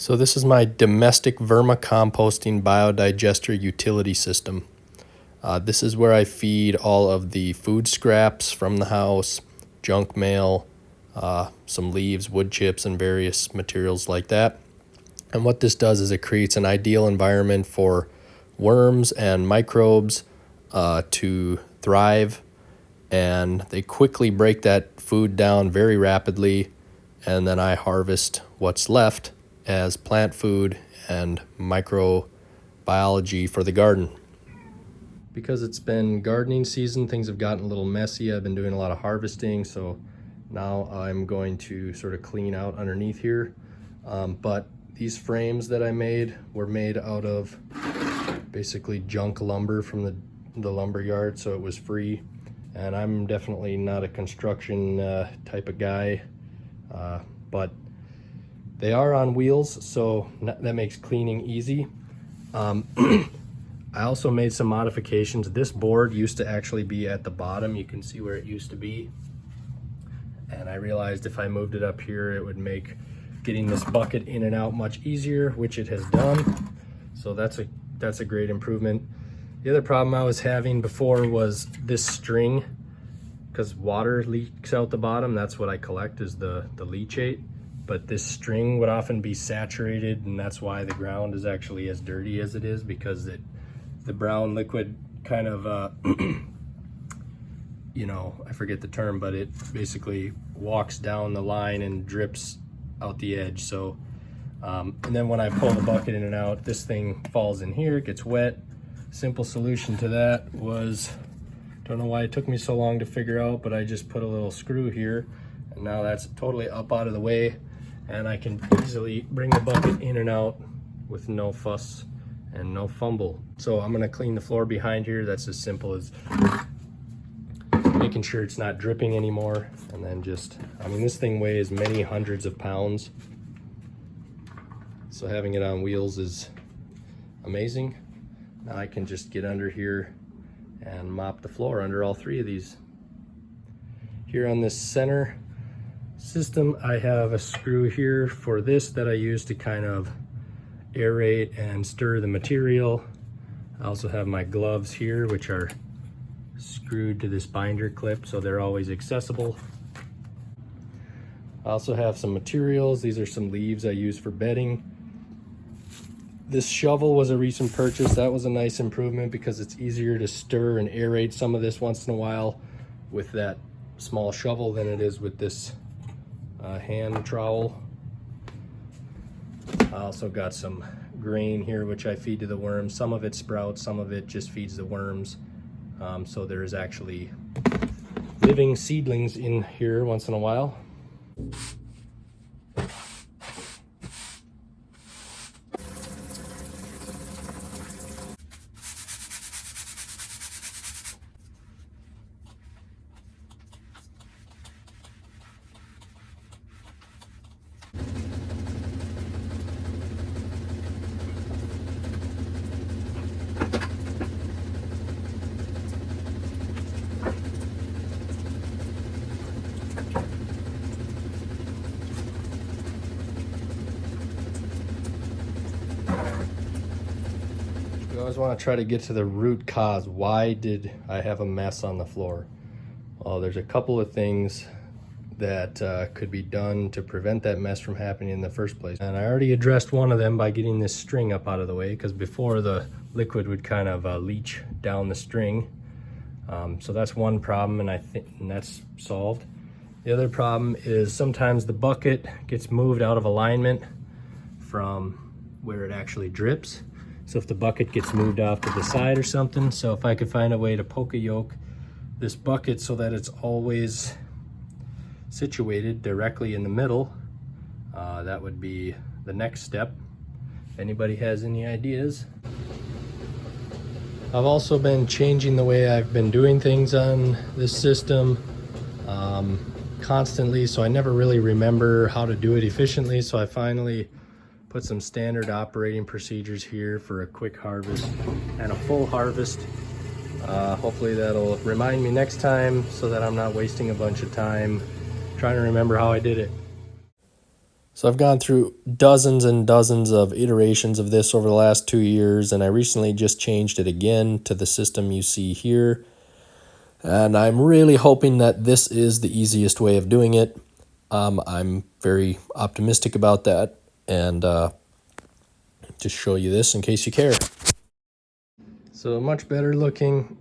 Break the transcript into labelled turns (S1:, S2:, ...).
S1: So this is my domestic vermicomposting biodigester utility system. This is where I feed all of the food scraps from the house, junk mail, some leaves, wood chips, and various materials like that. And what this does is it creates an ideal environment for worms and microbes to thrive, and they quickly break that food down very rapidly, and then I harvest what's left as plant food and microbiology for the garden. Because it's been gardening season, things have gotten a little messy. I've been doing a lot of harvesting, so now I'm going to sort of clean out underneath here. But these frames that I made were made out of basically junk lumber from the lumber yard, so it was free. And I'm definitely not a construction type of guy, but they are on wheels, so that makes cleaning easy. I also made some modifications. This board used to actually be at the bottom. You can see where it used to be. And I realized if I moved it up here, it would make getting this bucket in and out much easier, which it has done. So that's a great improvement. The other problem I was having before was this string, because water leaks out the bottom. That's what I collect, is the leachate. But this string would often be saturated, and that's why the ground is actually as dirty as it is, because the brown liquid kind of, you know, I forget the term, but it basically walks down the line and drips out the edge. So, and then when I pull the bucket in and out, this thing falls in here, it gets wet. Simple solution to that was, don't know why it took me so long to figure out, but I just put a little screw here, and now that's totally up out of the way, and I can easily bring the bucket in and out with no fuss and no fumble. So I'm gonna clean the floor behind here. That's as simple as making sure it's not dripping anymore, and then just, I mean, this thing weighs many hundreds of pounds, so having it on wheels is amazing. Now I can just get under here and mop the floor under all three of these. Here on this center system, I have a screw here for this that I use to kind of aerate and stir the material. I also have my gloves here, which are screwed to this binder clip, so they're always accessible. I also have some materials. These are some leaves I use for bedding. This shovel was a recent purchase. That was a nice improvement because it's easier to stir and aerate some of this once in a while with that small shovel than it is with this hand trowel. I also got some grain here, which I feed to the worms. Some of it sprouts, some of it just feeds the worms. So there's actually living seedlings in here once in a while. I always want to try to get to the root cause. Why did I have a mess on the floor? Well, there's a couple of things that could be done to prevent that mess from happening in the first place. And I already addressed one of them by getting this string up out of the way, because before the liquid would kind of leach down the string. So that's one problem, and I think that's solved. The other problem is sometimes the bucket gets moved out of alignment from where it actually drips. So if the bucket gets moved off to the side or something, so if I could find a way to poka-yoke this bucket so that it's always situated directly in the middle, that would be the next step. If anybody has any ideas. I've also been changing the way I've been doing things on this system constantly, so I never really remember how to do it efficiently. So I finally put some standard operating procedures here for a quick harvest and a full harvest. Hopefully that'll remind me next time so that I'm not wasting a bunch of time trying to remember how I did it. So I've gone through dozens and dozens of iterations of this over the last 2 years, and I recently just changed it again to the system you see here. And I'm really hoping that this is the easiest way of doing it. I'm very optimistic about that, and just show you this in case you care. So much better looking